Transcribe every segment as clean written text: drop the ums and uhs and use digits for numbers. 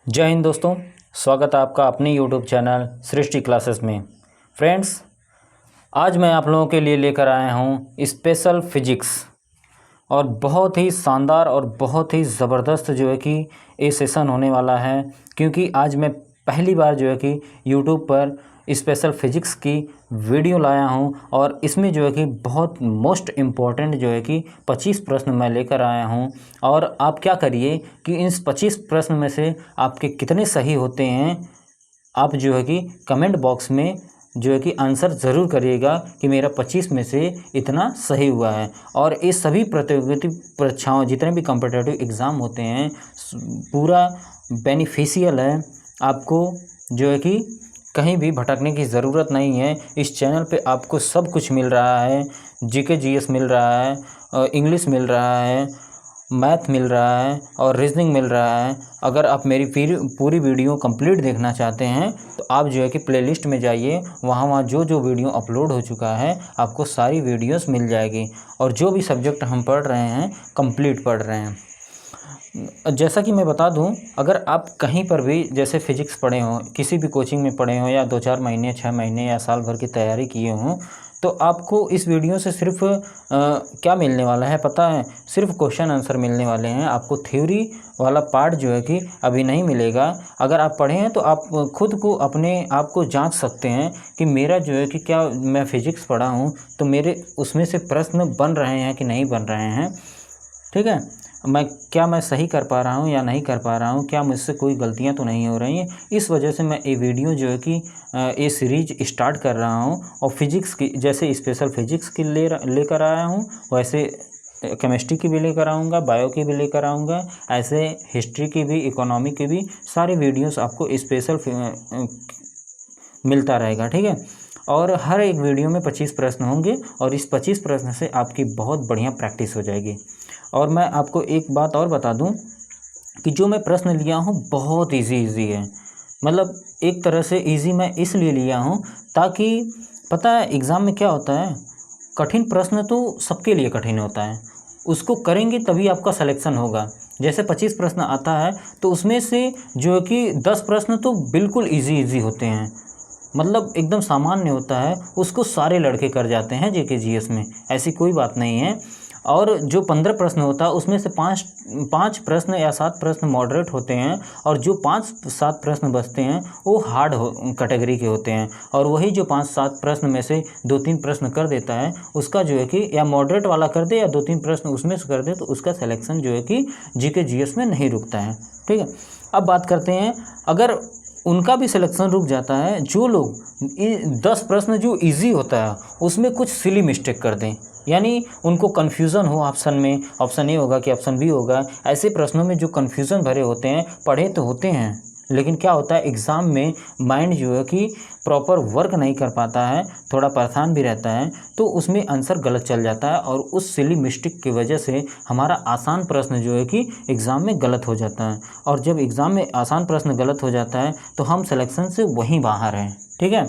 जय हिंद दोस्तों, स्वागत है आपका अपने YouTube चैनल सृष्टि क्लासेस में। फ्रेंड्स, आज मैं आप लोगों के लिए लेकर आया हूँ स्पेशल फिजिक्स और बहुत ही शानदार और बहुत ही ज़बरदस्त जो है कि ये सेशन होने वाला है, क्योंकि आज मैं पहली बार जो है कि YouTube पर स्पेशल फिजिक्स की वीडियो लाया हूं और इसमें जो है कि बहुत मोस्ट इम्पॉर्टेंट जो है कि 25 प्रश्न मैं लेकर आया हूं। और आप क्या करिए कि इन 25 प्रश्न में से आपके कितने सही होते हैं, आप जो है कि कमेंट बॉक्स में जो है कि आंसर ज़रूर करिएगा कि मेरा 25 में से इतना सही हुआ है। और ये सभी प्रतियोगिता परीक्षाओं, जितने भी कॉम्पिटिटिव एग्ज़ाम होते हैं, पूरा बेनिफिशियल है। आपको जो है कि कहीं भी भटकने की ज़रूरत नहीं है। इस चैनल पे आपको सब कुछ मिल रहा है। जीके जीएस मिल रहा है, इंग्लिश मिल रहा है, मैथ मिल रहा है और रीजनिंग मिल रहा है। अगर आप मेरी पूरी वीडियो कंप्लीट देखना चाहते हैं तो आप जो है कि प्लेलिस्ट में जाइए, वहाँ जो वीडियो अपलोड हो चुका है आपको सारी वीडियोस मिल जाएगी। और जो भी सब्जेक्ट हम पढ़ रहे हैं कंप्लीट पढ़ रहे हैं। जैसा कि मैं बता दूं, अगर आप कहीं पर भी जैसे फ़िज़िक्स पढ़े हों, किसी भी कोचिंग में पढ़े हों या 2-4 महीने 6 महीने या साल भर की तैयारी किए हों, तो आपको इस वीडियो से सिर्फ क्या मिलने वाला है पता है? सिर्फ क्वेश्चन आंसर मिलने वाले हैं। आपको थ्योरी वाला पार्ट जो है कि अभी नहीं मिलेगा। अगर आप पढ़े हैं तो आप खुद को अपने आप को जांच सकते हैं कि मेरा जो है कि क्या मैं फ़िज़िक्स पढ़ा हूँ तो मेरे उसमें से प्रश्न बन रहे हैं कि नहीं बन रहे हैं। ठीक है, मैं सही कर पा रहा हूँ या नहीं कर पा रहा हूँ, क्या मुझसे कोई गलतियाँ तो नहीं हो रही हैं। इस वजह से मैं ये वीडियो जो है कि ये सीरीज स्टार्ट कर रहा हूँ। और फिज़िक्स की जैसे स्पेशल फिज़िक्स की लेकर आया हूँ, वैसे केमिस्ट्री की भी लेकर आऊँगा, बायो की भी लेकर आऊँगा, ऐसे हिस्ट्री की भी, इकोनॉमी की भी सारे वीडियोस आपको स्पेशल मिलता रहेगा। ठीक है, और हर एक वीडियो में 25 प्रश्न होंगे और इस 25 प्रश्न से आपकी बहुत बढ़िया प्रैक्टिस हो जाएगी। और मैं आपको एक बात और बता दूं कि जो मैं प्रश्न लिया हूं बहुत इजी है। मतलब एक तरह से इजी मैं इसलिए लिया हूं ताकि पता है एग्ज़ाम में क्या होता है, कठिन प्रश्न तो सबके लिए कठिन होता है, उसको करेंगे तभी आपका सिलेक्शन होगा। जैसे 25 प्रश्न आता है तो उसमें से जो है कि 10 प्रश्न तो बिल्कुल इजी होते हैं, मतलब एकदम सामान्य होता है, उसको सारे लड़के कर जाते हैं जीके जीएस में, ऐसी कोई बात नहीं है। और जो 15 प्रश्न होता है उसमें से पाँच प्रश्न या 7 प्रश्न मॉडरेट होते हैं और जो 5-7 प्रश्न बचते हैं वो हार्ड कैटेगरी के होते हैं। और वही जो 5-7 प्रश्न में से 2-3 प्रश्न कर देता है उसका जो है कि या मॉडरेट वाला कर दे या 2-3 प्रश्न उसमें से कर दे तो उसका सिलेक्शन जो है कि जीके जीएस में नहीं रुकता है। ठीक है, अब बात करते हैं, अगर उनका भी सिलेक्शन रुक जाता है जो लोग 10 प्रश्न जो इजी होता है उसमें कुछ सिली मिस्टेक कर दें, यानी उनको कन्फ्यूज़न हो ऑप्शन में, ऑप्शन ए होगा कि ऑप्शन बी होगा, ऐसे प्रश्नों में जो कन्फ्यूज़न भरे होते हैं, पढ़े तो होते हैं लेकिन क्या होता है एग्ज़ाम में माइंड जो है कि प्रॉपर वर्क नहीं कर पाता है, थोड़ा परेशान भी रहता है, तो उसमें आंसर गलत चल जाता है और उस सिली मिस्टेक की वजह से हमारा आसान प्रश्न जो है कि एग्ज़ाम में गलत हो जाता है। और जब एग्ज़ाम में आसान प्रश्न गलत हो जाता है तो हम सिलेक्शन से वहीं बाहर हैं। ठीक है,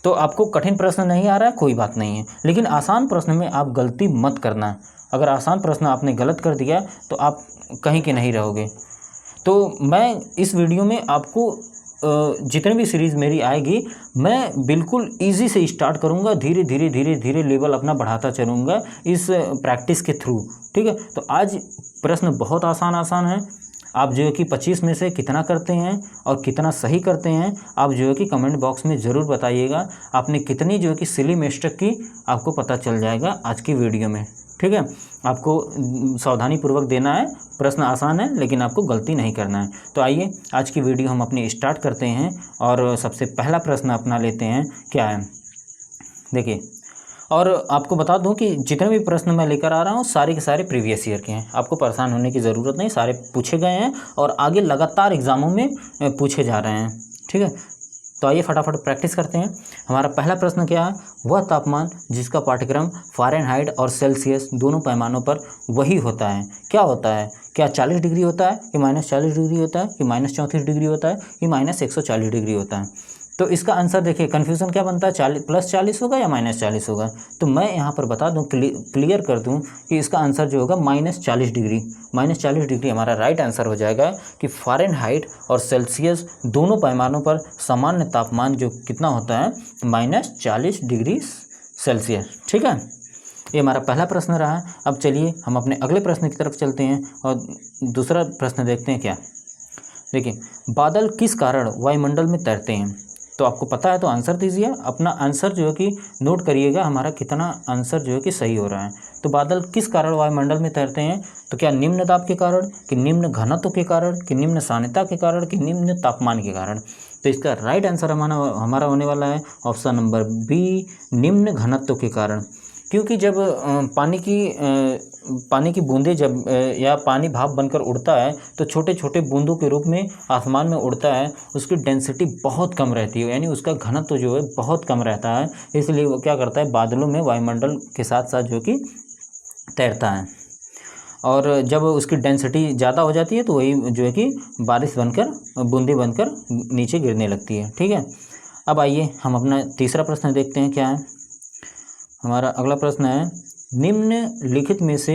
तो आपको कठिन प्रश्न नहीं आ रहा है कोई बात नहीं है, लेकिन आसान प्रश्न में आप गलती मत करना। अगर आसान प्रश्न आपने गलत कर दिया तो आप कहीं के नहीं रहोगे। तो मैं इस वीडियो में आपको जितने भी सीरीज़ मेरी आएगी मैं बिल्कुल इजी से स्टार्ट करूंगा, धीरे धीरे लेवल अपना बढ़ाता चलूँगा इस प्रैक्टिस के थ्रू। ठीक है, तो आज प्रश्न बहुत आसान है। आप जो है कि 25 में से कितना करते हैं और कितना सही करते हैं, आप जो है कि कमेंट बॉक्स में ज़रूर बताइएगा। आपने कितनी जो है कि सिली मिस्टेक की आपको पता चल जाएगा आज की वीडियो में। ठीक है, आपको सावधानी पूर्वक देना है, प्रश्न आसान है लेकिन आपको गलती नहीं करना है। तो आइए आज की वीडियो हम अपनी स्टार्ट करते हैं और सबसे पहला प्रश्न अपना लेते हैं। क्या है देखिए, और आपको बता दूं कि जितने भी प्रश्न मैं लेकर आ रहा हूं सारे के सारे प्रीवियस ईयर के हैं, आपको परेशान होने की ज़रूरत नहीं, सारे पूछे गए हैं और आगे लगातार एग्ज़ामों में पूछे जा रहे हैं। ठीक है, तो आइए फटाफट प्रैक्टिस करते हैं। हमारा पहला प्रश्न क्या है, वह तापमान जिसका पाठ्यक्रम फ़ारेनहाइट और सेल्सियस दोनों पैमानों पर वही होता है, क्या होता है? क्या 40 डिग्री होता है कि -40 डिग्री होता है कि -34 डिग्री होता है कि -140 डिग्री होता है? तो इसका आंसर देखिए, कन्फ्यूज़न क्या बनता है, 40 + 40 होगा या -40 होगा। तो मैं यहाँ पर बता दूँ, क्लियर कर दूँ कि इसका आंसर जो होगा -40 डिग्री, -40 डिग्री हमारा राइट आंसर हो जाएगा। कि फ़ारेनहाइट और सेल्सियस दोनों पैमानों पर सामान्य तापमान जो कितना होता है, -40 डिग्री सेल्सियस। ठीक है, ये हमारा पहला प्रश्न रहा। अब चलिए हम अपने अगले प्रश्न की तरफ चलते हैं और दूसरा प्रश्न देखते हैं। क्या, देखिए, बादल किस कारण वायुमंडल में तैरते हैं? तो आपको पता है तो आंसर दीजिए। अपना आंसर जो है कि नोट करिएगा, हमारा कितना आंसर जो है कि सही हो रहा है। तो बादल किस कारण वायुमंडल में तैरते हैं? तो क्या निम्न दाब के कारण, कि निम्न घनत्व के कारण, कि निम्न सान्द्रता के कारण, कि निम्न तापमान के कारण? तो इसका राइट आंसर हमारा होने वाला है ऑप्शन नंबर बी, निम्न घनत्व के कारण। क्योंकि जब पानी की बूंदें जब या पानी भाप बनकर उड़ता है तो छोटे छोटे बूंदों के रूप में आसमान में उड़ता है, उसकी डेंसिटी बहुत कम रहती है, यानी उसका घनत्व जो है बहुत कम रहता है। इसलिए वो क्या करता है, बादलों में वायुमंडल के साथ साथ जो कि तैरता है। और जब उसकी डेंसिटी ज़्यादा हो जाती है तो वही जो है कि बारिश बनकर, बूंदें बनकर नीचे गिरने लगती है। ठीक है, अब आइए हम अपना तीसरा प्रश्न देखते हैं। क्या है हमारा अगला प्रश्न है, निम्नलिखित में से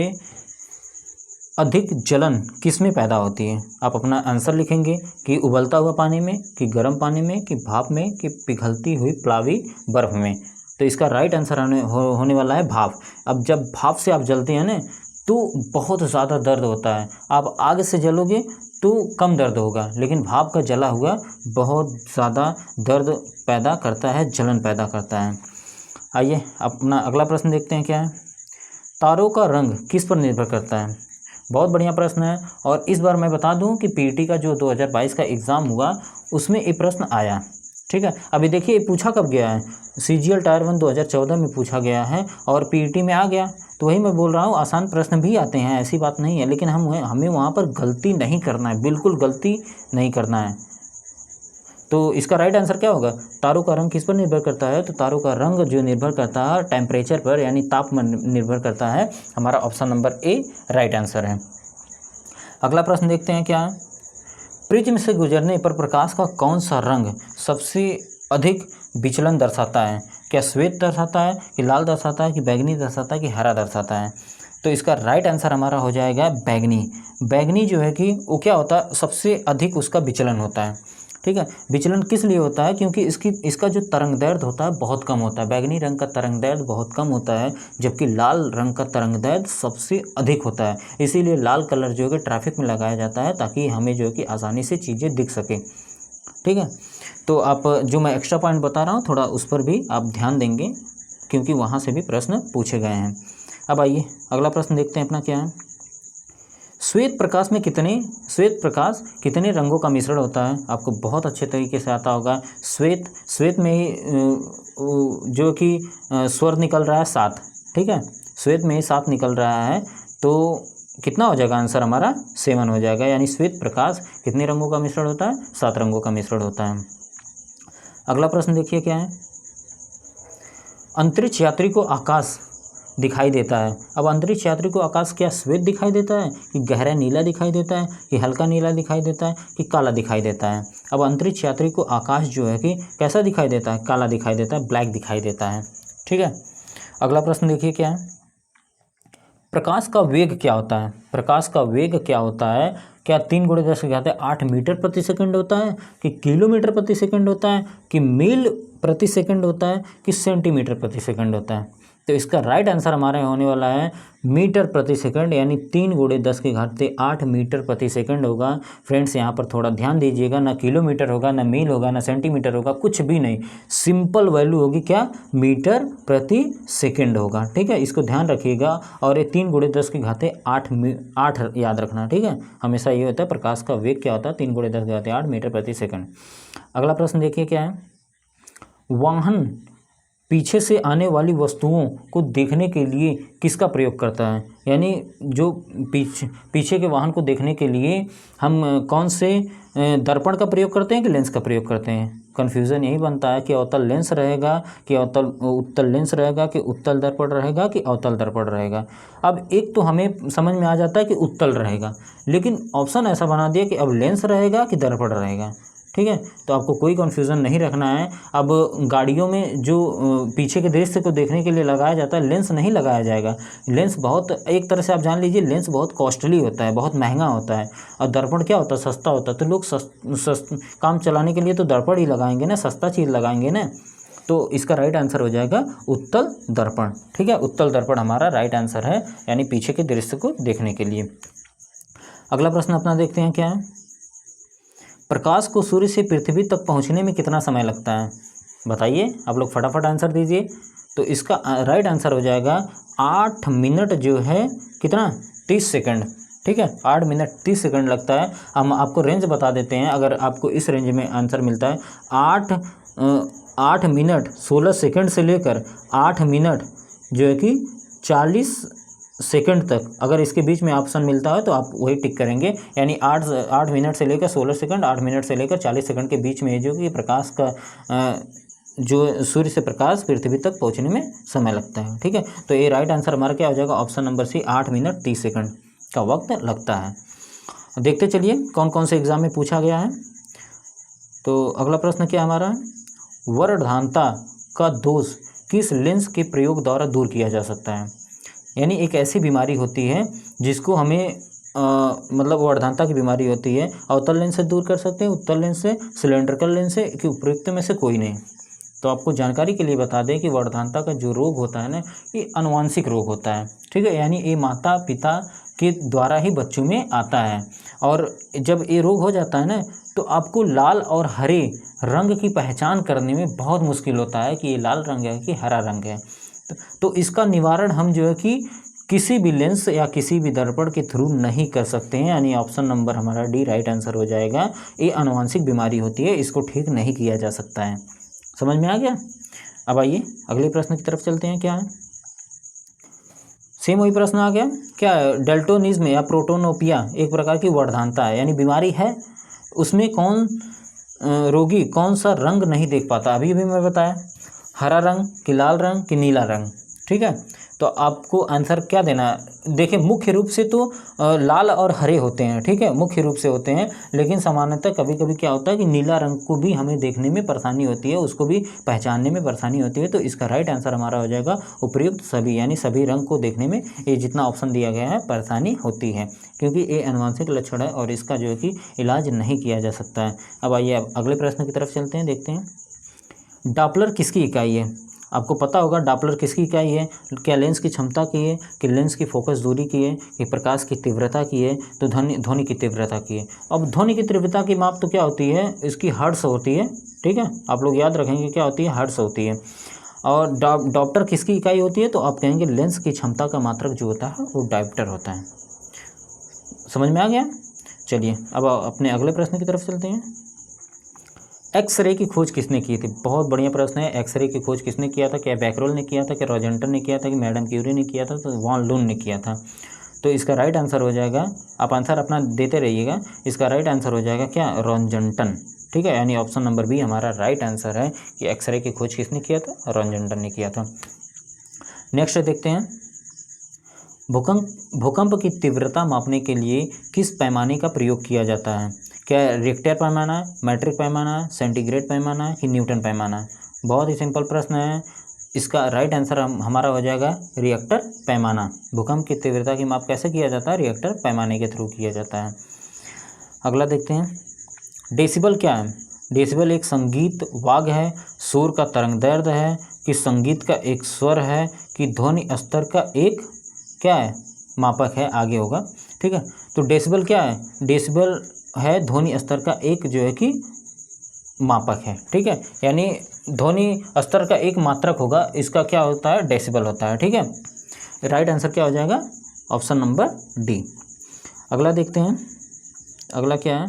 अधिक जलन किस में पैदा होती है? आप अपना आंसर लिखेंगे कि उबलता हुआ पानी में, कि गर्म पानी में, कि भाप में, कि पिघलती हुई प्लावी बर्फ में। तो इसका राइट आंसर होने वाला है भाप। अब जब भाप से आप जलते हैं ना तो बहुत ज़्यादा दर्द होता है। आप आग से जलोगे तो कम दर्द होगा, लेकिन भाप का जला हुआ बहुत ज़्यादा दर्द पैदा करता है, जलन पैदा करता है। आइए अपना अगला प्रश्न देखते हैं। क्या है, तारों का रंग किस पर निर्भर करता है? बहुत बढ़िया प्रश्न है। और इस बार मैं बता दूं कि पीईटी का जो 2022 का एग्ज़ाम हुआ उसमें ये प्रश्न आया। ठीक है, अभी देखिए ये पूछा कब गया है, सीजीएल टायर 1 2014 में पूछा गया है और पीईटी में आ गया। तो वही मैं बोल रहा हूँ, आसान प्रश्न भी आते हैं, ऐसी बात नहीं है, लेकिन हमें वहाँ पर गलती नहीं करना है, बिल्कुल गलती नहीं करना है। तो इसका राइट आंसर क्या होगा, तारों का रंग किस पर निर्भर करता है? तो तारों का रंग जो निर्भर करता है टेम्परेचर पर, यानी तापमान निर्भर करता है। हमारा option number A right answer है। अगला प्रश्न देखते हैं। क्या, प्रिज्म से गुजरने पर प्रकाश का कौन सा रंग सबसे अधिक विचलन दर्शाता है? क्या श्वेत दर्शाता है, कि लाल दर्शाता है, कि बैंगनी दर्शाता है, कि हरा दर्शाता है? तो इसका राइट आंसर हमारा हो जाएगा बैंगनी। बैंगनी जो है कि वो क्या होता है, सबसे अधिक उसका विचलन होता है। ठीक है, विचलन किस लिए होता है? क्योंकि इसका जो तरंगदैर्घ्य होता है बहुत कम होता है। बैंगनी रंग का तरंगदैर्घ्य बहुत कम होता है, जबकि लाल रंग का तरंगदैर्घ्य सबसे अधिक होता है। इसीलिए लाल कलर जो है कि ट्रैफिक में लगाया जाता है ताकि हमें जो है कि आसानी से चीज़ें दिख सके। ठीक है, तो आप जो मैं एक्स्ट्रा पॉइंट बता रहा हूँ थोड़ा उस पर भी आप ध्यान देंगे, क्योंकि वहाँ से भी प्रश्न पूछे गए हैं। अब आइए अगला प्रश्न देखते हैं अपना। क्या है, श्वेत प्रकाश कितने रंगों का मिश्रण होता है? आपको बहुत अच्छे तरीके से आता होगा। श्वेत में ही जो कि स्वर निकल रहा है 7। ठीक है, श्वेत में ही 7 निकल रहा है, तो कितना हो जाएगा आंसर हमारा 7 हो जाएगा। यानी श्वेत प्रकाश कितने रंगों का मिश्रण होता है? 7 रंगों का मिश्रण होता है। अगला प्रश्न देखिए। क्या है, अंतरिक्ष यात्री को आकाश दिखाई देता है। अब अंतरिक्ष यात्री को आकाश क्या श्वेत दिखाई देता है, कि गहरा नीला दिखाई देता है, कि हल्का नीला दिखाई देता है, कि काला दिखाई देता है? अब अंतरिक्ष यात्री को आकाश जो है कि कैसा दिखाई देता है? काला दिखाई देता है, ब्लैक दिखाई देता है। ठीक है, अगला प्रश्न देखिए। क्या है, प्रकाश का वेग क्या होता है? प्रकाश का वेग क्या होता है? क्या 3 × 10⁸ मीटर प्रति सेकंड होता है, कि किलोमीटर प्रति सेकंड होता है, कि मील प्रति सेकंड होता है, कि सेंटीमीटर प्रति सेकंड होता है? तो इसका राइट आंसर हमारे होने वाला है मीटर प्रति सेकंड, यानी 3 × 10⁸ मीटर प्रति सेकंड होगा। फ्रेंड्स यहाँ पर थोड़ा ध्यान दीजिएगा, ना किलोमीटर होगा, ना मील होगा, ना सेंटीमीटर होगा, कुछ भी नहीं, सिंपल वैल्यू होगी क्या, मीटर प्रति सेकंड होगा। ठीक है, इसको ध्यान रखिएगा। और ये 3 × 10⁸ याद रखना। ठीक है, हमेशा ये होता है प्रकाश का वेग क्या होता है, 3 × 10⁸ मीटर प्रति सेकंड। अगला प्रश्न देखिए। क्या है, वाहन पीछे से आने वाली वस्तुओं को देखने के लिए किसका प्रयोग करता है? यानी जो पीछे के वाहन को देखने के लिए हम कौन से दर्पण का प्रयोग करते हैं कि लेंस का प्रयोग करते हैं? कन्फ्यूज़न यही बनता है कि अवतल लेंस रहेगा, कि उत्तल लेंस रहेगा, कि उत्तल दर्पण रहेगा, कि अवतल दर्पण रहेगा। अब एक तो हमें समझ में आ जाता है कि उत्तल रहेगा, लेकिन ऑप्शन ऐसा बना दिया कि अब लेंस रहेगा कि दर्पण रहेगा। ठीक है। तो आपको कोई कन्फ्यूज़न नहीं रखना है। अब गाड़ियों में जो पीछे के दृश्य को देखने के लिए लगाया जाता है, लेंस नहीं लगाया जाएगा। लेंस बहुत, एक तरह से आप जान लीजिए, लेंस बहुत कॉस्टली होता है, बहुत महंगा होता है। और दर्पण क्या होता है, सस्ता होता है। तो लोग काम चलाने के लिए तो दर्पण ही लगाएंगे ना, सस्ता चीज़ लगाएंगे ना। तो इसका राइट आंसर हो जाएगा उत्तल दर्पण, ठीक है। उत्तल दर्पण हमारा राइट आंसर है, यानी पीछे के दृश्य को देखने के लिए। अगला प्रश्न अपना देखते हैं क्या है। प्रकाश को सूर्य से पृथ्वी तक पहुंचने में कितना समय लगता है, बताइए। आप लोग फटाफट आंसर दीजिए। तो इसका राइट आंसर हो जाएगा 8 मिनट जो है कितना, 30 सेकंड, ठीक है। 8 मिनट 30 सेकंड लगता है। हम आपको रेंज बता देते हैं, अगर आपको इस रेंज में आंसर मिलता है 8 मिनट 16 सेकंड से लेकर 8 मिनट जो है कि 40 सेकंड तक, अगर इसके बीच में ऑप्शन मिलता है तो आप वही टिक करेंगे। यानी 8 मिनट से लेकर 16 सेकंड, 8 मिनट से लेकर 40 सेकंड के बीच में जो कि प्रकाश का जो सूर्य से प्रकाश पृथ्वी तक पहुंचने में समय लगता है, ठीक है। तो ये राइट आंसर हमारा क्या हो जाएगा, option number C, 8 minute 30 second का वक्त लगता है। देखते चलिए कौन कौन से एग्जाम में पूछा गया है। तो अगला प्रश्न क्या हमारा, वर्णधानता का दोष किस लेंस के प्रयोग द्वारा दूर किया जा सकता है। यानी एक ऐसी बीमारी होती है जिसको हमें मतलब वर्णधानता की बीमारी होती है, अवतल लेंस से दूर कर सकते हैं, उत्तल लेंस से, सिलेंड्रिकल लेंस से, कि उपयुक्त में से कोई नहीं। तो आपको जानकारी के लिए बता दें कि वर्णधानता का जो रोग होता है ना, ये आनुवांशिक रोग होता है, ठीक है। यानी ये माता पिता के द्वारा ही बच्चों में आता है। और जब ये रोग हो जाता है ना, तो आपको लाल और हरे रंग की पहचान करने में बहुत मुश्किल होता है कि ये लाल रंग है कि हरा रंग है। तो इसका निवारण हम जो है कि किसी भी लेंस या किसी भी दर्पण के थ्रू नहीं कर सकते हैं। यानी ऑप्शन नंबर हमारा डी राइट आंसर हो जाएगा। ये आनुवांशिक बीमारी होती है, इसको ठीक नहीं किया जा सकता है। समझ में आ गया। अब आइए अगले प्रश्न की तरफ चलते हैं। क्या है, सेम वही प्रश्न आ गया। क्या है, डेल्टोनिज्म या प्रोटोनोपिया एक प्रकार की वर्णधानता है, यानी बीमारी है। उसमें कौन रोगी कौन सा रंग नहीं देख पाता, अभी भी मैं बताया, हरा रंग कि लाल रंग कि नीला रंग, ठीक है। तो आपको आंसर क्या देना है, देखिए मुख्य रूप से तो लाल और हरे होते हैं, ठीक है, मुख्य रूप से होते हैं। लेकिन सामान्यतः कभी कभी क्या होता है कि नीला रंग को भी हमें देखने में परेशानी होती है, उसको भी पहचानने में परेशानी होती है। तो इसका राइट आंसर हमारा हो जाएगा उपयुक्त सभी, यानी सभी रंग को देखने में ये जितना ऑप्शन दिया गया है परेशानी होती है, क्योंकि ये आनुवांशिक लक्षण है और इसका जो है कि इलाज नहीं किया जा सकता है। अब आइए अगले प्रश्न की तरफ चलते हैं, देखते हैं। डॉपलर किसकी इकाई है, आपको पता होगा डॉपलर किसकी इकाई है। क्या लेंस की क्षमता की है, कि लेंस की फोकस दूरी की है, कि प्रकाश की तीव्रता की है, तो ध्वनि की तीव्रता की है। अब ध्वनि की तीव्रता की माप तो क्या होती है, इसकी हर्ट्ज होती है, ठीक है। आप लोग याद रखेंगे क्या होती है, हर्ट्ज होती है। और डायोप्टर किसकी इकाई होती है, तो आप कहेंगे लेंस की क्षमता का मात्रक जो होता है वो डायोप्टर होता है। समझ में आ गया। चलिए अब अपने अगले प्रश्न की तरफ चलते हैं। एक्सरे की खोज किसने की थी, बहुत बढ़िया प्रश्न है। एक्सरे की खोज किसने किया था, क्या बैकरोल ने किया था, क्या रॉजेंटन ने किया था, कि मैडम क्यूरी ने किया था, तो वॉन लून ने किया था। तो इसका राइट आंसर हो जाएगा, आप आंसर अपना देते रहिएगा, इसका राइट आंसर हो जाएगा क्या, रॉजेंटन, ठीक है। यानी ऑप्शन नंबर बी हमारा राइट आंसर है कि एक्सरे की खोज किसने किया था, रॉजेंटन ने किया था। नेक्स्ट देखते हैं, भूकंप की तीव्रता मापने के लिए किस पैमाने का प्रयोग किया जाता है। क्या रिक्टर पैमाना है, मैट्रिक पैमाना है, सेंटीग्रेड पैमाना है, कि न्यूटन पैमाना है। बहुत ही सिंपल प्रश्न है। इसका राइट आंसर हमारा हो जाएगा रिएक्टर पैमाना। भूकंप की तीव्रता की माप कैसे किया जाता है, रिएक्टर पैमाने के थ्रू किया जाता है। अगला देखते हैं, डेसिबल क्या है। डेसिबल एक संगीत वाग है, शोर का तरंग दैर्ध्य है, कि संगीत का एक स्वर है, कि ध्वनि स्तर का एक क्या है, मापक है, आगे होगा, ठीक है। तो डेसिबल क्या है, डेसिबल है ध्वनि स्तर का एक जो है कि मापक है, ठीक है। यानी ध्वनि स्तर का एक मात्रक होगा, इसका क्या होता है, डेसिबल होता है, ठीक है। राइट आंसर क्या हो जाएगा, ऑप्शन नंबर डी। अगला देखते हैं, अगला क्या है,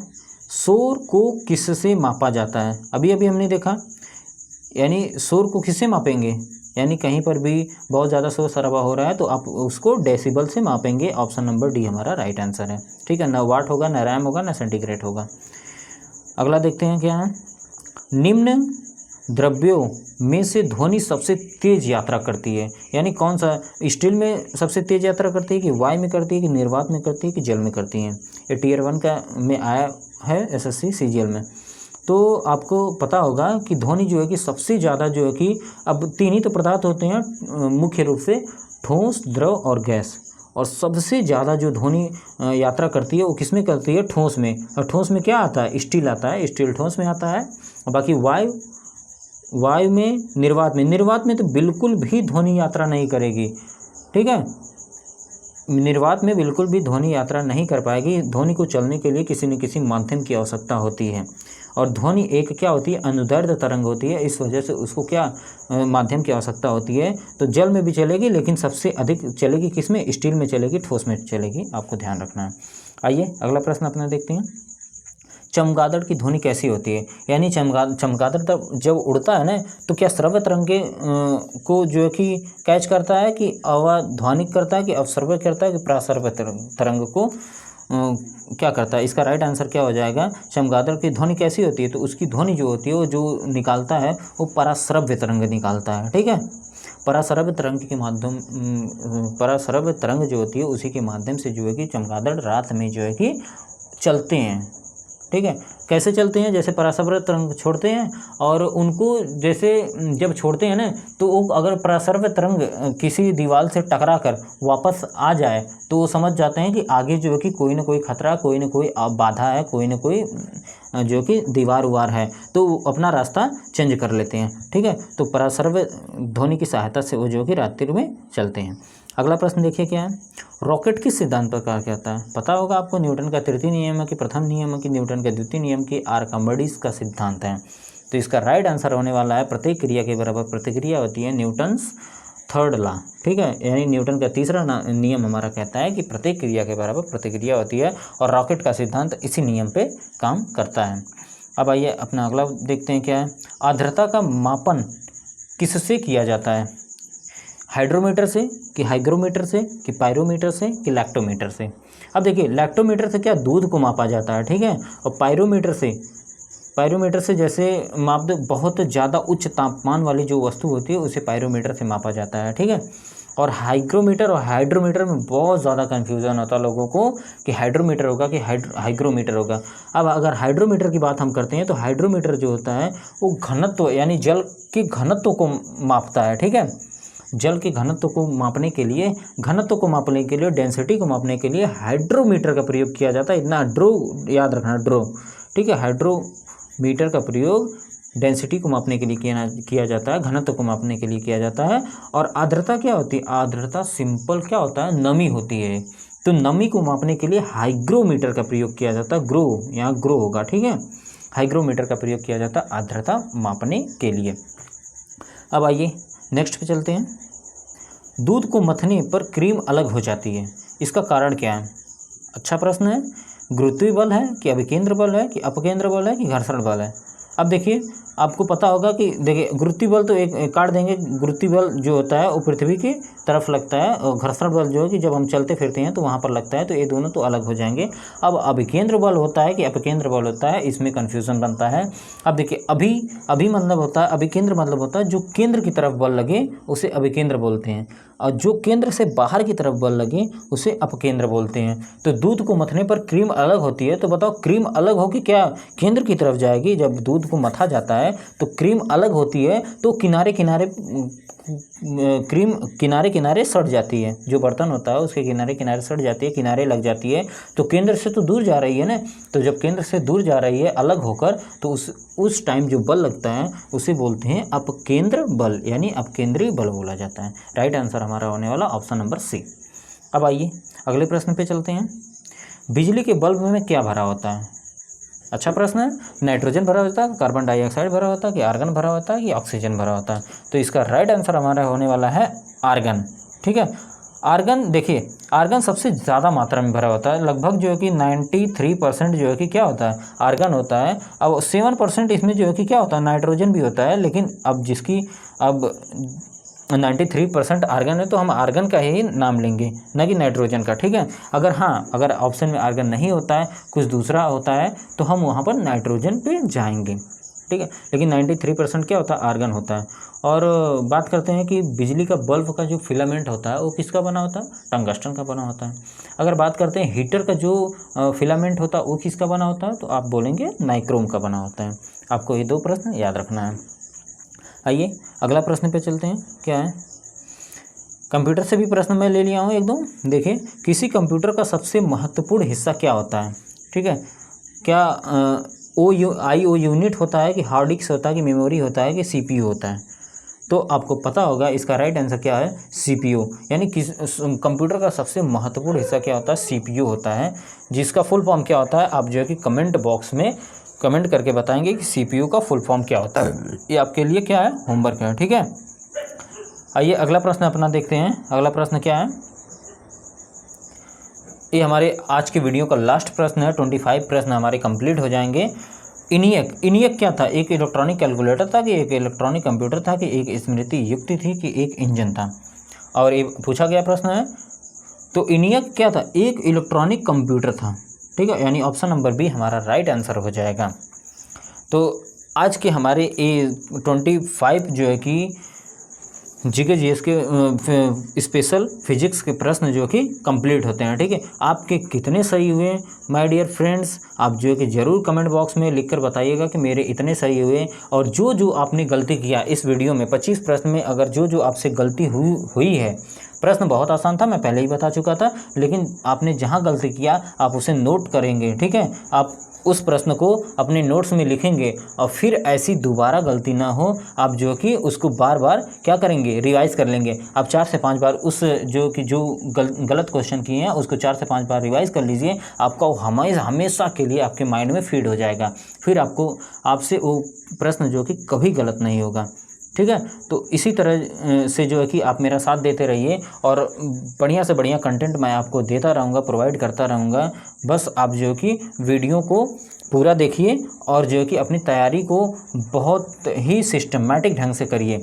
शोर को किससे मापा जाता है। अभी हमने देखा, यानी शोर को किससे मापेंगे, यानी कहीं पर भी बहुत ज़्यादा शोर शराबा हो रहा है तो आप उसको डेसिबल से मापेंगे। ऑप्शन नंबर डी हमारा राइट आंसर है, ठीक है। ना वाट होगा, ना रैम होगा, ना सेंटीग्रेड होगा। अगला देखते हैं क्या है, निम्न द्रव्यों में से ध्वनि सबसे तेज यात्रा करती है, यानी कौन सा, स्टील में सबसे तेज यात्रा करती है, कि वायु में करती है, कि निर्वात में करती है, कि जल में करती है। ये टियर 1 का में आया है SSC CGL में। तो आपको पता होगा कि ध्वनि जो है कि सबसे ज़्यादा जो है कि अब तीन ही तो पदार्थ होते हैं मुख्य रूप से, ठोस, द्रव और गैस। और सबसे ज़्यादा जो ध्वनि यात्रा करती है वो किस में करती है? ठोस में। और ठोस में क्या आता है? स्टील आता है, स्टील ठोस में आता है। और बाकी वायु में, निर्वात में तो बिल्कुल भी ध्वनि यात्रा नहीं करेगी, ठीक है। निर्वात में बिल्कुल भी ध्वनि यात्रा नहीं कर पाएगी। ध्वनि को चलने के लिए किसी न किसी माध्यम की आवश्यकता होती है। और ध्वनि एक क्या होती है? अनुदैर्ध्य तरंग होती है। इस वजह से उसको क्या माध्यम की आवश्यकता होती है। तो जल में भी चलेगी, लेकिन सबसे अधिक चलेगी किस में? स्टील में चलेगी, ठोस में चलेगी, आपको ध्यान रखना है। आइए अगला प्रश्न अपना देखते हैं। चमगादड़ की ध्वनि कैसी होती है? यानी चमगादड़ जब उड़ता है ना, तो क्या श्रव्य तरंग को जो है कि कैच करता है, कि अवध्वनिक करता है, कि अवश्रव्य करता है, कि प्राश्रव्य तरंग को क्या करता है? इसका राइट आंसर क्या हो जाएगा? चमगादड़ की ध्वनि कैसी होती है? तो उसकी ध्वनि जो होती है वो जो निकालता है वो पराश्रव्य तरंग निकालता है, ठीक है। पराश्रव्य तरंग के माध्यम पराश्रव्य तरंग जो होती है उसी के माध्यम से जो है कि चमगादड़ रात में जो है कि चलते हैं, ठीक है। कैसे चलते हैं? जैसे पराश्रव्य तरंग छोड़ते हैं, और उनको जैसे जब छोड़ते हैं ना, तो वो अगर पराश्रव्य तरंग किसी दीवार से टकरा कर वापस आ जाए तो वो समझ जाते हैं कि आगे जो है कि कोई ना कोई खतरा, कोई ना कोई बाधा है, कोई ना कोई जो कि दीवार उवार है, तो अपना रास्ता चेंज कर लेते हैं, ठीक है। तो पराश्रव्य ध्वनि की सहायता से वो जो कि रात्रि में चलते हैं। अगला प्रश्न देखिए क्या है। रॉकेट किस सिद्धांत पर कहा जाता है? पता होगा आपको। न्यूटन का तृतीय नियम है, कि प्रथम नियम है, कि न्यूटन का द्वितीय नियम, की आर्किमिडीज का सिद्धांत है। तो इसका राइट आंसर होने वाला है प्रत्येक क्रिया के बराबर प्रतिक्रिया होती है, न्यूटन्स थर्ड लॉ, ठीक है। यानी न्यूटन का तीसरा नियम हमारा कहता है कि प्रत्येक क्रिया के बराबर प्रतिक्रिया होती है, और रॉकेट का सिद्धांत इसी नियम पे काम करता है। अब आइए अपना अगला देखते हैं क्या है। आर्द्रता का मापन किससे किया जाता है? हाइड्रोमीटर से, कि हाइग्रोमीटर से, कि पायरोमीटर से, कि लैक्टोमीटर से? अब देखिए, लैक्टोमीटर से क्या दूध को मापा जाता है, ठीक है। और पायरोमीटर से जैसे माप दो, बहुत ज़्यादा उच्च तापमान वाली जो वस्तु होती है उसे पायरोमीटर से मापा जाता है, ठीक है। और हाइग्रोमीटर और हाइड्रोमीटर में बहुत ज़्यादा कन्फ्यूज़न होता है लोगों को, कि हाइड्रोमीटर होगा कि हाइग्रोमीटर होगा। अब अगर हाइड्रोमीटर की बात हम करते हैं, तो हाइड्रोमीटर जो होता है वो घनत्व, यानी जल के घनत्व को मापता है, ठीक है। जल के घनत्व को मापने के लिए, डेंसिटी को मापने के लिए हाइड्रोमीटर का प्रयोग किया जाता है। इतना ड्रो याद रखना, ड्रो, ठीक है। हाइड्रोमीटर का प्रयोग डेंसिटी को मापने के लिए किया जाता है, घनत्व को मापने के लिए किया जाता है। और आर्द्रता क्या होती है? आर्द्रता सिंपल क्या होता है? नमी होती है। तो नमी को मापने के लिए हाइग्रोमीटर का प्रयोग किया जाता है। यहाँ ग्रो होगा, ठीक है। हाइग्रोमीटर का प्रयोग किया जाता है आर्द्रता मापने के लिए। अब आइए नेक्स्ट पे चलते हैं। दूध को मथने पर क्रीम अलग हो जाती है, इसका कारण क्या है? अच्छा प्रश्न है। गुरुत्वीय बल है, कि अभिकेंद्र बल है, कि अपकेंद्र बल है, कि घर्षण बल है? अब देखिए, आपको पता होगा कि देखिए, गुरुत्वीय बल तो एक काट देंगे। गुरुत्वीय बल जो होता है वो पृथ्वी की तरफ लगता है, और घर्षण बल जो है कि जब हम चलते फिरते हैं तो वहाँ पर लगता है। तो ये दोनों तो अलग हो जाएंगे। अब अभिकेंद्र बल होता है कि अपकेंद्र बल होता है, इसमें कन्फ्यूज़न बनता है। अब देखिए, अभी मतलब होता है, अभिकेंद्र मतलब होता है जो केंद्र की तरफ बल लगे उसे अभिकेंद्र बोलते हैं, और जो केंद्र से बाहर की तरफ बल लगे उसे अपकेंद्र बोलते हैं। तो दूध को मथने पर क्रीम अलग होती है, तो बताओ क्रीम अलग होगी क्या? केंद्र की तरफ जाएगी। जब दूध को मथा जाता है तो क्रीम अलग होती है, तो क्रीम किनारे किनारे सड़ जाती है। जो बर्तन होता है उसके किनारे किनारे सड़ जाती है, किनारे लग जाती है। तो केंद्र से तो दूर जा रही है ना, तो जब केंद्र से दूर जा रही है अलग होकर, तो उस टाइम जो बल लगता है उसे बोलते हैं अपकेंद्र बल, यानी अपकेंद्रीय बल बोला जाता है। राइट आंसर हमारा होने वाला ऑप्शन नंबर सी। अब आइए अगले प्रश्न पे चलते हैं। बिजली के बल्ब में क्या भरा होता है? अच्छा प्रश्न है। नाइट्रोजन भरा होता है, कार्बन डाइऑक्साइड भरा होता है, कि आर्गन भरा होता है, कि ऑक्सीजन भरा होता है? तो इसका राइट आंसर हमारा होने वाला है आर्गन, ठीक है। आर्गन, देखिए आर्गन सबसे ज़्यादा मात्रा में भरा होता है, लगभग जो है कि 93% जो है कि क्या होता है? आर्गन होता है। अब 7% इसमें जो है कि क्या होता है? नाइट्रोजन भी होता है। लेकिन अब 93% आर्गन है, तो हम आर्गन का ही नाम लेंगे, न कि नाइट्रोजन का, ठीक है। अगर ऑप्शन में आर्गन नहीं होता है, कुछ दूसरा होता है, तो हम वहाँ पर नाइट्रोजन पे जाएंगे, ठीक है। लेकिन 93% क्या होता है, आर्गन होता है। और बात करते हैं कि बिजली का बल्ब का जो फिलामेंट होता है वो किसका बना होता है, टंगस्टन का बना होता है। अगर बात करते हैं हीटर का जो फिलामेंट होता है वो किसका बना होता है, तो आप बोलेंगे नाइक्रोम का बना होता है। आपको ये 2 प्रश्न याद रखना है। आइए अगला प्रश्न पे चलते हैं। क्या है, कंप्यूटर से भी प्रश्न मैं ले लिया हूँ एक दो। देखिए, किसी कंप्यूटर का सबसे महत्वपूर्ण हिस्सा क्या होता है, ठीक है। क्या IO यूनिट होता है, कि हार्ड डिस्क होता है, कि मेमोरी होता है, कि CPU होता है। तो आपको पता होगा इसका राइट आंसर क्या है, CPU। यानी कि कंप्यूटर का सबसे महत्वपूर्ण हिस्सा क्या होता है, CPU होता है। जिसका फुल फॉर्म क्या होता है, आप जो है कि कमेंट बॉक्स में कमेंट करके बताएंगे कि CPU का फुल फॉर्म क्या होता है। ये आपके लिए क्या है, होमवर्क है, ठीक है। आइए अगला प्रश्न अपना देखते हैं। अगला प्रश्न क्या है, ये हमारे आज के वीडियो का लास्ट प्रश्न है। 25 प्रश्न हमारे कंप्लीट हो जाएंगे। इनियक क्या था, एक इलेक्ट्रॉनिक कैलकुलेटर था, कि एक इलेक्ट्रॉनिक कंप्यूटर था, कि एक स्मृति युक्ति थी, कि एक इंजन था। और ये पूछा गया प्रश्न है। तो इनियक क्या था, एक इलेक्ट्रॉनिक कंप्यूटर था, ठीक है। यानी ऑप्शन नंबर बी हमारा राइट आंसर हो जाएगा। तो आज के हमारे ये 25 जो है कि जीके जीएस के स्पेशल फिजिक्स के प्रश्न जो कि कंप्लीट होते हैं, ठीक है। आपके कितने सही हुए माय डियर फ्रेंड्स, आप जो है कि ज़रूर कमेंट बॉक्स में लिखकर बताइएगा कि मेरे इतने सही हुए। और जो जो आपने गलती किया इस वीडियो में 25 प्रश्न में, अगर जो जो आपसे गलती हुई है, प्रश्न बहुत आसान था, मैं पहले ही बता चुका था, लेकिन आपने जहाँ गलती किया आप उसे नोट करेंगे, ठीक है। आप उस प्रश्न को अपने नोट्स में लिखेंगे और फिर ऐसी दोबारा गलती ना हो, आप जो कि उसको बार बार क्या करेंगे, रिवाइज़ कर लेंगे। आप 4 से 5 बार उस जो गलत क्वेश्चन किए हैं उसको 4 से 5 बार रिवाइज़ कर लीजिए। आपका हमेशा के लिए आपके माइंड में फीड हो जाएगा। फिर आपसे वो प्रश्न जो कि कभी गलत नहीं होगा, ठीक है। तो इसी तरह से जो है कि आप मेरा साथ देते रहिए और बढ़िया से बढ़िया कंटेंट मैं आपको देता रहूँगा, प्रोवाइड करता रहूँगा। बस आप जो है कि वीडियो को पूरा देखिए और जो है कि अपनी तैयारी को बहुत ही सिस्टमैटिक ढंग से करिए।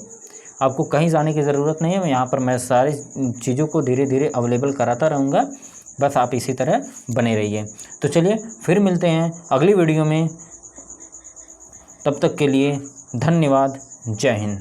आपको कहीं जाने की ज़रूरत नहीं है, यहाँ पर मैं सारी चीज़ों को धीरे धीरे अवेलेबल कराता रहूँगा। बस आप इसी तरह बने रहिए। तो चलिए फिर मिलते हैं अगली वीडियो में। तब तक के लिए धन्यवाद। जय हिंद।